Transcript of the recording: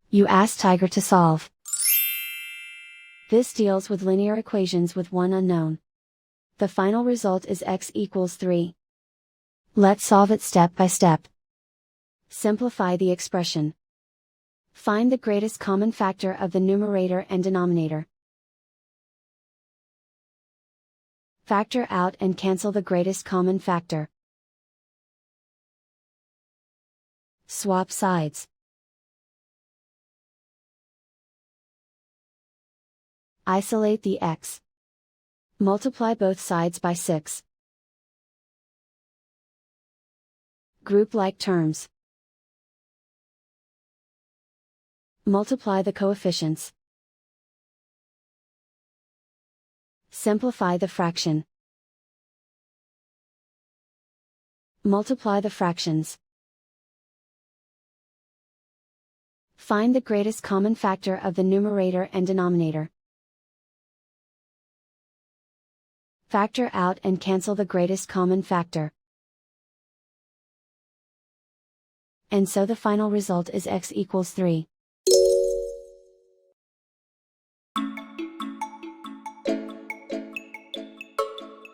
You ask Tiger to solve. This deals with linear equations with one unknown. The final result is x equals 3. Let's solve it step by step. Simplify the expression. Find the greatest common factor of the numerator and denominator. Factor out and cancel the greatest common factor. Swap sides. Isolate the x. Multiply both sides by 6. Group like terms. Multiply the coefficients. Simplify the fraction. Multiply the fractions. Find the greatest common factor of the numerator and denominator. Factor out and cancel the greatest common factor. And so the final result is x equals 3.